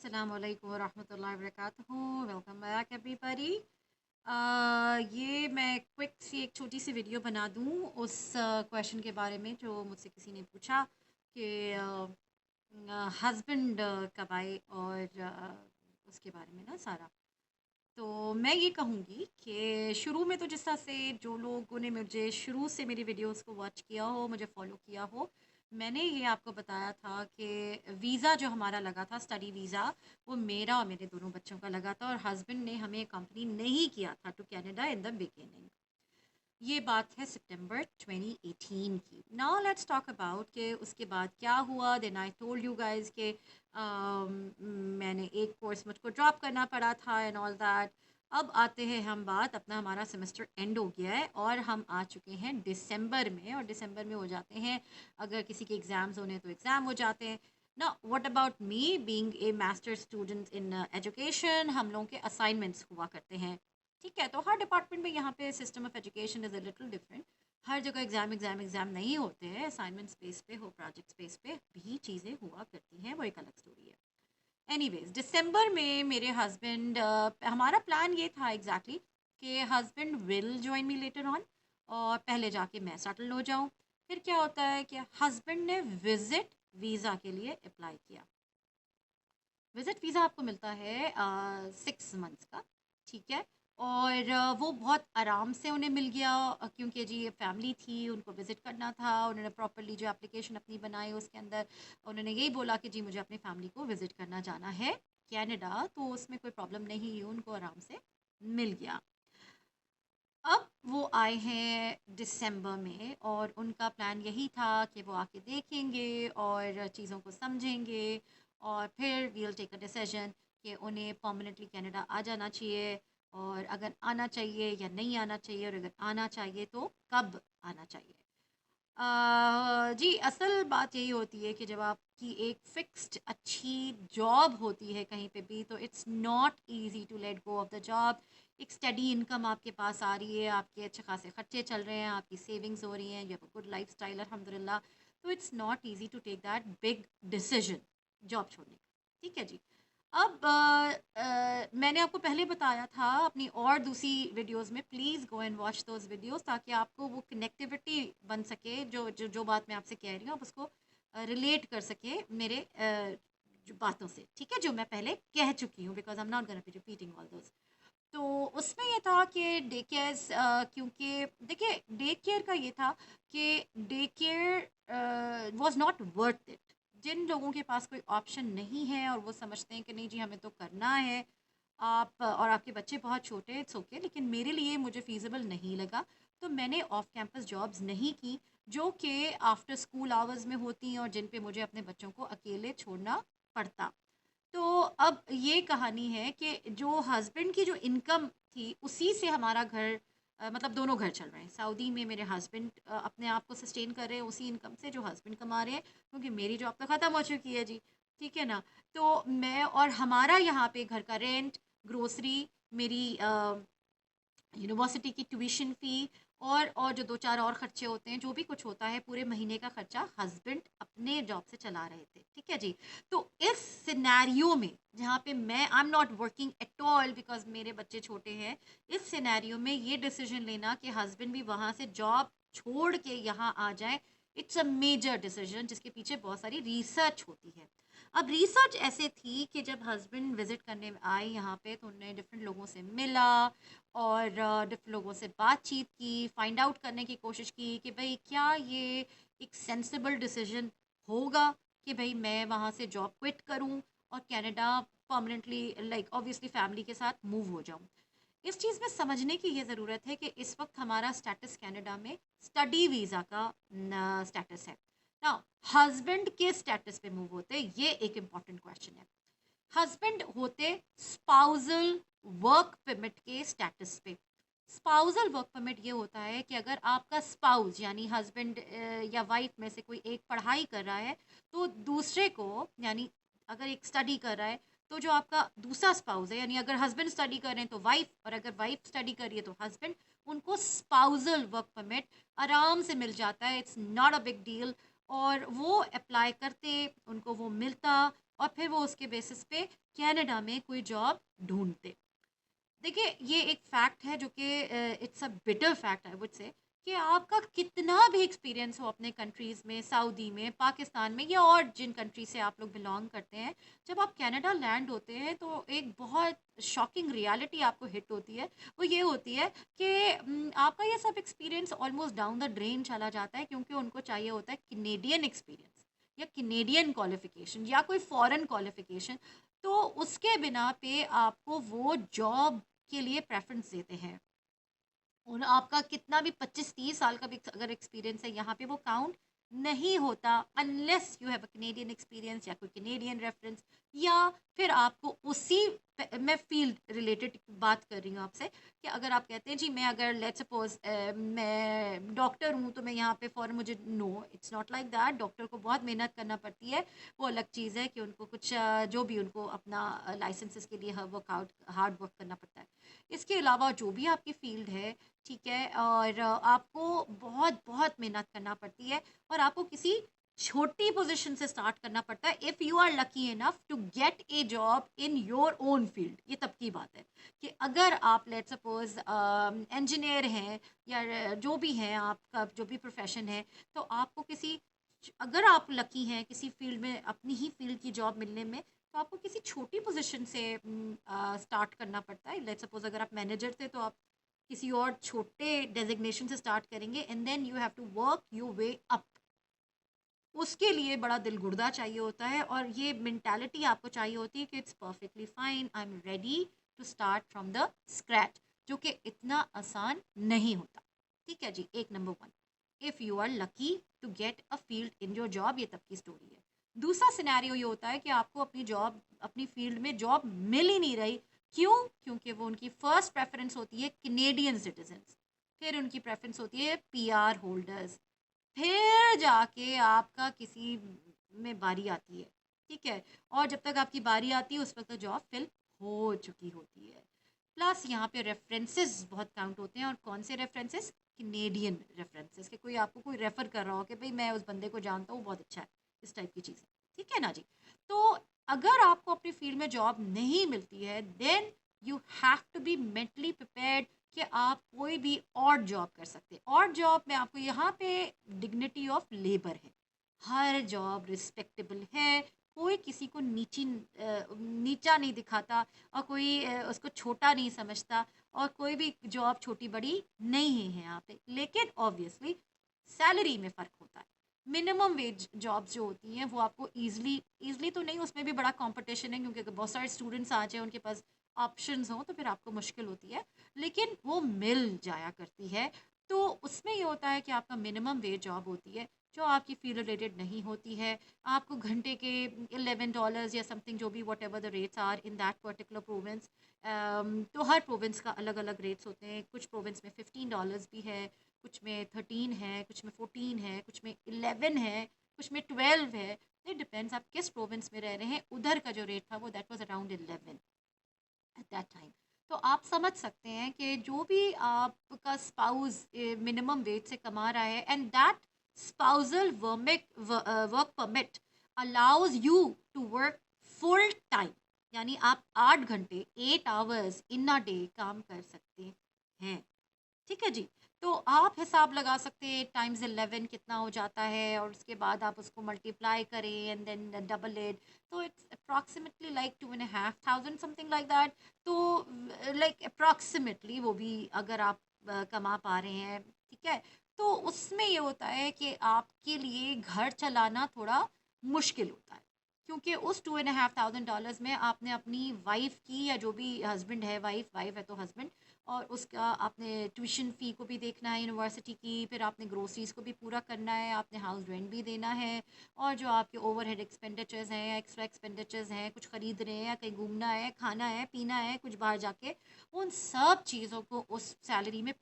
अस्सलाम वालेकुम वरहमतुल्लाहि वबरकातुहू। Welcome back everybody. ये मैं क्विक सी एक छोटी सी वीडियो बना दूँ उस क्वेश्चन के बारे में जो मुझसे किसी ने पूछा कि हस्बैंड कब आए और उसके बारे में ना सारा। तो मैं ये कहूँगी कि शुरू में तो जिस तरह से जो लोगों ने मुझे शुरू से मेरी वीडियोस को वॉच किया हो, मुझे फॉलो किया हो, मैंने ये आपको बताया था कि वीज़ा जो हमारा लगा था, स्टडी वीज़ा, वो मेरा और मेरे दोनों बच्चों का लगा था और हस्बैंड ने हमें कंपनी नहीं किया था to Canada in the beginning. ये बात है सितंबर 2018 की। नाउ लेट्स टॉक अबाउट कि उसके बाद क्या हुआ। Then I told you guys कि मैंने एक कोर्स मुझको ड्रॉप करना पड़ा था एंड ऑल दैट। अब आते हैं हम बात अपना, हमारा सेमेस्टर एंड हो गया है और हम आ चुके हैं दिसंबर में, और दिसंबर में हो जाते हैं, अगर किसी के एग्ज़ाम्स होने तो एग्ज़ाम हो जाते हैं ना। What about me being a master student in education, हम लोगों के असाइनमेंट्स हुआ करते हैं। ठीक है, तो हर डिपार्टमेंट में यहाँ पे system of education is a little different. हर जगह एग्ज़ाम नहीं होते हैं, असाइनमेंट स्पेस पे हो, प्रोजेक्ट स्पेस पे भी चीज़ें हुआ करती हैं, वो एक अलग स्टोरी है। एनीवेज, दिसंबर में मेरे हस्बैंड, हमारा प्लान ये था एग्जैक्टली कि husband will join me later on और पहले जाके मैं सेटल हो जाऊँ। फिर क्या होता है कि हस्बैंड ने विज़िट वीज़ा के लिए अप्लाई किया। विज़िट वीज़ा आपको मिलता है 6 मंथ्स का। ठीक है, और वो बहुत आराम से उन्हें मिल गया, क्योंकि जी ये फैमिली थी, उनको विज़िट करना था। उन्होंने प्रॉपरली जो एप्लीकेशन अपनी बनाई उसके अंदर उन्होंने यही बोला कि जी मुझे अपनी फैमिली को विज़िट करना जाना है कनाडा, तो उसमें कोई प्रॉब्लम नहीं हुई, उनको आराम से मिल गया। अब वो आए हैं दिसंबर में और उनका प्लान यही था कि वो आके देखेंगे और चीज़ों को समझेंगे और फिर वील टेक अ डिसीजन कि उन्हें परमानेंटली कनाडा आ जाना चाहिए, और अगर आना चाहिए या नहीं आना चाहिए, और अगर आना चाहिए तो कब आना चाहिए। जी, असल बात यही होती है कि जब आपकी एक फिक्स्ड अच्छी जॉब होती है कहीं पे भी, तो it's not easy to let go of the job. एक स्टडी इनकम आपके पास आ रही है, आपके अच्छे खासे खर्चे चल रहे हैं, आपकी सेविंग्स हो रही हैं, you have a good lifestyle अल्हम्दुलिल्लाह। तो it's not easy to take that big decision, job छोड़ने का। ठीक है जी। अब मैंने आपको पहले बताया था अपनी और दूसरी वीडियोस में, please go and watch those videos, ताकि आपको वो कनेक्टिविटी बन सके, जो बात मैं आपसे कह रही हूँ आप उसको रिलेट कर सके मेरे जो बातों से। ठीक है, जो मैं पहले कह चुकी हूँ, because I am not gonna be repeating all those. तो उसमें ये था कि डे केयर्स, क्योंकि देखिए डे केयर का ये था कि day care was not worth it. जिन लोगों के पास कोई ऑप्शन नहीं है और वो समझते हैं कि नहीं जी हमें तो करना है, आप और आपके बच्चे बहुत छोटे हैं, इट्स ओके, लेकिन मेरे लिए मुझे फीजिबल नहीं लगा, तो मैंने ऑफ कैंपस जॉब्स नहीं की जो कि आफ्टर स्कूल आवर्स में होती हैं और जिन पे मुझे अपने बच्चों को अकेले छोड़ना पड़ता। तो अब ये कहानी है कि जो हस्बैंड की जो इनकम थी उसी से हमारा घर, मतलब दोनों घर चल रहे हैं। सऊदी में मेरे हस्बैंड अपने आप को सस्टेन कर रहे हैं उसी इनकम से जो हस्बैंड कमा रहे हैं, क्योंकि मेरी जॉब तो ख़त्म हो चुकी है जी। ठीक है ना। तो मैं और हमारा यहाँ पे घर का रेंट, ग्रोसरी, मेरी यूनिवर्सिटी की ट्यूशन फ़ी और जो 2-4 और खर्चे होते हैं, जो भी कुछ होता है, पूरे महीने का खर्चा हस्बैंड अपने जॉब से चला रहे थे। ठीक है जी। तो इस सिनेरियो में जहाँ पे मैं I am not working at all because मेरे बच्चे छोटे हैं, इस सिनेरियो में ये डिसीजन लेना कि हस्बैंड भी वहाँ से जॉब छोड़ के यहाँ आ जाएँ, इट्स अ मेजर डिसीजन जिसके पीछे बहुत सारी रिसर्च होती है। अब रिसर्च ऐसे थी कि जब हस्बैंड विज़िट करने आए यहाँ पे, तो उन्होंने डिफरेंट लोगों से मिला और डिफरेंट लोगों से बातचीत की, फाइंड आउट करने की कोशिश की कि भाई क्या ये एक सेंसिबल डिसीजन होगा कि भाई मैं वहाँ से जॉब क्विट करूँ और Canada permanently, like obviously family के साथ मूव हो जाऊँ। इस चीज़ में समझने की ये ज़रूरत है कि इस वक्त हमारा स्टेटस कनाडा में स्टडी वीज़ा का स्टेटस है ना। हस्बैंड के स्टेटस पे मूव होते, ये एक इम्पॉर्टेंट क्वेश्चन है। हस्बैंड होते स्पाउजल वर्क परमिट के स्टेटस पे। स्पाउजल वर्क परमिट ये होता है कि अगर आपका स्पाउस यानी हस्बैंड या वाइफ में से कोई एक पढ़ाई कर रहा है, तो दूसरे को, यानी अगर एक स्टडी कर रहा है, तो जो आपका दूसरा स्पाउस है, यानी अगर हस्बैंड स्टडी कर रहे हैं तो वाइफ, और अगर वाइफ स्टडी कर रही है तो हस्बैंड, उनको स्पाउजल वर्क परमिट आराम से मिल जाता है। It's not a big deal. और वो अप्लाई करते, उनको वो मिलता, और फिर वो उसके बेसिस पे कनाडा में कोई जॉब ढूंढते। देखिए ये एक फैक्ट है जो कि it's a bitter fact I would say, कि आपका कितना भी एक्सपीरियंस हो अपने कंट्रीज़ में, सऊदी में, पाकिस्तान में, या और जिन कंट्री से आप लोग बिलोंग करते हैं, जब आप कनाडा लैंड होते हैं तो एक बहुत शॉकिंग रियलिटी आपको हिट होती है। वो ये होती है कि आपका ये सब experience almost down the drain चला जाता है, क्योंकि उनको चाहिए होता है कैनेडियन एक्सपीरियंस या कैनेडियन क्वालिफिकेशन या कोई फॉरेन क्वालिफिकेशन। तो उसके बिना पे आपको वो जॉब के लिए प्रेफरेंस देते हैं। और आपका कितना भी 25-30 साल का भी अगर एक्सपीरियंस है, यहाँ पे वो काउंट नहीं होता, unless you have a Canadian experience या कोई कैनेडियन रेफरेंस, या फिर आपको उसी मैं फील्ड रिलेटेड बात कर रही हूँ आपसे, कि अगर आप कहते हैं जी मैं अगर लेट्स सपोज मैं डॉक्टर हूँ तो मैं यहाँ पे फॉर मुझे, no it's not like that. Doctor को बहुत मेहनत करना पड़ती है, वो अलग चीज़ है कि उनको कुछ जो भी उनको अपना लाइसेंसेस के लिए वर्कआउट हार्ड वर्क करना पड़ता है। इसके अलावा जो भी आपकी फील्ड है, ठीक है, और आपको बहुत बहुत मेहनत करना पड़ती है, और आपको किसी छोटी पोजीशन से स्टार्ट करना पड़ता है if you are lucky enough to get a job in your own field. ये तब की बात है कि अगर आप लेट सपोज इंजीनियर हैं या जो भी हैं, आपका जो भी प्रोफेशन है, तो आपको किसी, अगर आप लकी हैं किसी फील्ड में अपनी ही फील्ड की जॉब मिलने में, तो आपको किसी छोटी पोजीशन से स्टार्ट करना पड़ता है। लेट्स सपोज अगर आप मैनेजर थे तो आप किसी और छोटे डेजिग्नेशन से स्टार्ट करेंगे, and then you have to work your way up. उसके लिए बड़ा दिल गुर्दा चाहिए होता है, और ये मेंटालिटी आपको चाहिए होती है कि it's perfectly fine, I am ready to start from the scratch, जो कि इतना आसान नहीं होता। ठीक है जी, एक number one, if you are lucky to get a field in your job, ये तब की स्टोरी है। दूसरा सिनेरियो ये होता है कि आपको अपनी जॉब, अपनी फील्ड में जॉब मिल ही नहीं रही। क्यों? क्योंकि वो उनकी फर्स्ट प्रेफरेंस होती है कैनेडियन सिटीजन्स, फिर उनकी प्रेफरेंस होती है पीआर होल्डर्स, फिर जाके आपका किसी में बारी आती है। ठीक है, और जब तक आपकी बारी आती है उस वक्त तो जॉब फिल हो चुकी होती है। प्लस यहाँ पे रेफरेंसेस बहुत काउंट होते हैं, और कौन से रेफरेंसेस? कैनेडियन रेफरेंसेस, कि कोई आपको कोई रेफ़र कर रहा हो कि भाई मैं उस बंदे को जानता हूँ, बहुत अच्छा है, इस टाइप की चीज़ें। ठीक है ना जी। तो अगर आपको अपनी फील्ड में जॉब नहीं मिलती है, then you have to be mentally prepared कि आप कोई भी और जॉब कर सकते हैं। और जॉब में आपको यहाँ पे डिग्निटी ऑफ लेबर है, हर जॉब रिस्पेक्टेबल है, कोई किसी को नीचा नहीं दिखाता, और कोई उसको छोटा नहीं समझता, और कोई भी जॉब छोटी बड़ी नहीं है यहाँ पे। लेकिन ऑब्वियसली सैलरी में फ़र्क होता है। मिनिमम वेज जॉब्स जो होती हैं वो आपको ईज़िली तो नहीं, उसमें भी बड़ा कंपटीशन है, क्योंकि अगर बहुत सारे स्टूडेंट्स आ जाए, उनके पास ऑप्शंस हों, तो फिर आपको मुश्किल होती है, लेकिन वो मिल जाया करती है। तो उसमें ये होता है कि आपका मिनिमम वेज जॉब होती है, जो आपकी फील्ड रिलेटेड नहीं होती है। आपको घंटे के $11 या समथिंग, जो भी whatever the rates are in that particular province. तो हर प्रोविंस का अलग अलग रेट्स होते हैं। कुछ प्रोविंस में $15 भी है, कुछ में 13 है, कुछ में 14 है, कुछ में 11 है, कुछ में 12 है। इट डिपेंड्स आप किस प्रोविंस में रह रहे हैं। उधर का जो रेट था वो that was around 11 at that time. तो आप समझ सकते हैं कि जो भी आपका स्पाउस मिनिमम वेज से कमा रहा है, and that spousal work permit allows you to work full time, यानी आप 8 घंटे 8 आवर्स इन अ डे काम कर सकते हैं। ठीक है जी। तो आप हिसाब लगा सकते हैं टाइम्स 11 कितना हो जाता है, और उसके बाद आप उसको मल्टीप्लाई करें एंड देन डबल इट, तो it's approximately like 2,500 something like that. तो लाइक अप्रॉक्सीमेटली वो भी अगर आप कमा पा रहे हैं, ठीक है, तो उसमें ये होता है कि आपके लिए घर चलाना थोड़ा मुश्किल होता है, क्योंकि उस $2,500 में आपने अपनी वाइफ की, या जो भी हस्बैंड है, वाइफ वाइफ है तो हस्बैंड, और उसका आपने ट्यूशन फ़ी को भी देखना है यूनिवर्सिटी की, फिर आपने ग्रोसरीज़ को भी पूरा करना है, आपने हाउस रेंट भी देना है, और जो आपके ओवरहेड एक्सपेंडिचर्स हैं, एक्स्ट्रा एक्सपेंडिचर्स हैं, कुछ ख़रीद रहे हैं या कहीं घूमना है, खाना है, पीना है, कुछ बाहर जाके, उन सब चीज़ों को उस सैलरी में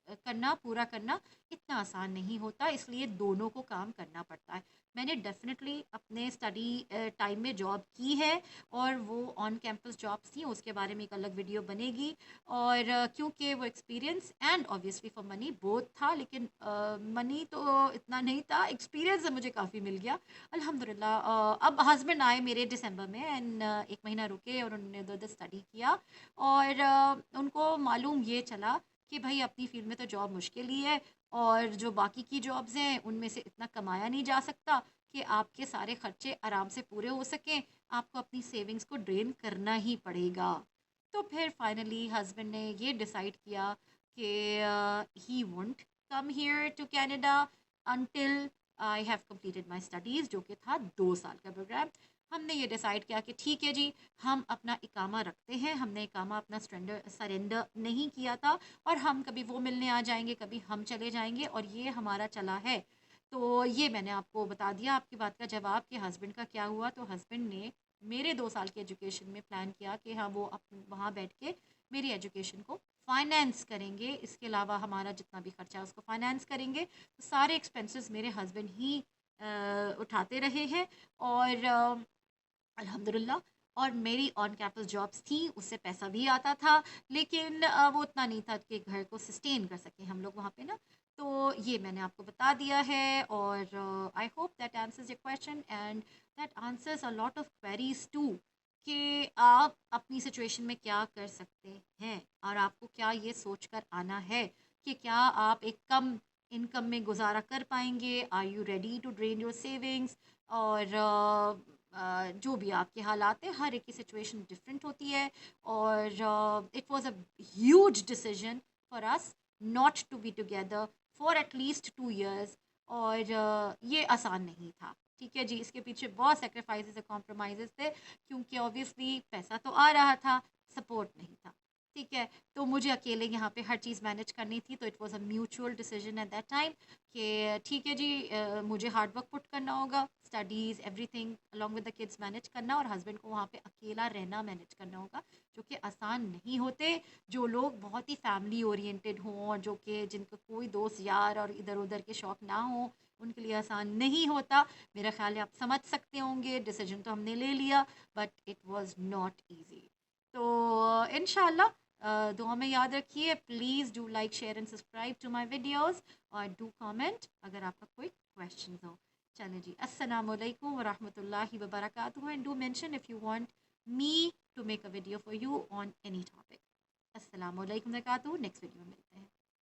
करना, पूरा करना इतना आसान नहीं होता, इसलिए दोनों को काम करना पड़ता है। मैंने डेफ़िनेटली अपने स्टडी टाइम में जॉब की है और वो ऑन कैंपस जॉब्स थी, उसके बारे में एक अलग वीडियो बनेगी। और क्योंकि वो experience and obviously for money both था, लेकिन मनी तो इतना नहीं था, एक्सपीरियंस मुझे काफ़ी मिल गया अल्हम्दुलिल्लाह। अब हस्बैंड आए मेरे दिसंबर में एंड 1 महीना रुके और उन्होंने उधर स्टडी किया और उनको मालूम ये चला कि भाई अपनी फील्ड में तो जॉब मुश्किल ही है और जो बाकी की जॉब्स हैं उनमें से इतना कमाया नहीं जा सकता कि आपके सारे खर्चे आराम से पूरे हो सकें, आपको अपनी सेविंग्स को ड्रेन करना ही पड़ेगा। तो फिर फाइनली हस्बैंड ने ये डिसाइड किया कि he won't come here to Canada until I have completed my studies, जो कि था 2 साल का प्रोग्राम। हमने ये डिसाइड किया कि ठीक है जी, हम अपना इकामा रखते हैं। हमने इकामा अपना सरेंडर नहीं किया था और हम कभी वो मिलने आ जाएंगे, कभी हम चले जाएंगे, और ये हमारा चला है। तो ये मैंने आपको बता दिया आपकी बात का जवाब कि हस्बैंड का क्या हुआ। तो हस्बैंड ने मेरे 2 साल की एजुकेशन में प्लान किया कि हाँ वो वहाँ बैठ के मेरी एजुकेशन को फाइनेंस करेंगे, इसके अलावा हमारा जितना भी खर्चा है उसको फाइनेंस करेंगे। तो सारे एक्सपेंसेस मेरे हस्बैंड ही उठाते रहे हैं और अल्हम्दुलिल्लाह। और मेरी ऑन कैंपस जॉब्स थी, उससे पैसा भी आता था, लेकिन वो उतना नहीं था कि घर को सस्टेन कर सकें हम लोग वहाँ पे ना। तो ये मैंने आपको बता दिया है और I hope that answers your question and that answers a lot of queries too कि आप अपनी सिचुएशन में क्या कर सकते हैं और आपको क्या ये सोच कर आना है कि क्या आप एक कम इनकम में गुजारा कर पाएंगे, are you ready to drain your savings. और जो भी आपके हालात हैं, हर एक की सिचुएशन डिफरेंट होती है और it was a huge decision for us not to be together for at least 2 years। और ये आसान नहीं था, ठीक है जी, इसके पीछे बहुत सेक्रीफाइसेस और कॉम्प्रोमाइज़ेस थे, क्योंकि ऑब्वियसली पैसा तो आ रहा था, सपोर्ट नहीं था, ठीक है। तो मुझे अकेले यहाँ पे हर चीज़ मैनेज करनी थी, तो it was a mutual decision at that time कि ठीक है जी, मुझे हार्ड वर्क पुट करना होगा, studies everything along with the kids manage करना, और हस्बैंड को वहाँ पे अकेला रहना मैनेज करना होगा, जो कि आसान नहीं होते। जो लोग बहुत ही फैमिली ओरिएंटेड हों और जो कि जिनको कोई दोस्त यार और इधर उधर के शौक ना हो, उनके लिए आसान नहीं होता। मेरा ख्याल है आप समझ सकते होंगे, डिसीजन तो हमने ले लिया but it was not easy. तो इंशाल्लाह दुआ में याद रखिए, please do like share and subscribe to my videos और डू कमेंट अगर आपका कोई क्वेश्चन हो। चलें जी, अस्सलाम वालेकुम व रहमतुल्लाहि व बरकातुहू and do mention if you want me to make a video for you on any topic. अस्सलाम वालेकुम व बरकातुहू, नेक्स्ट वीडियो में मिलते हैं।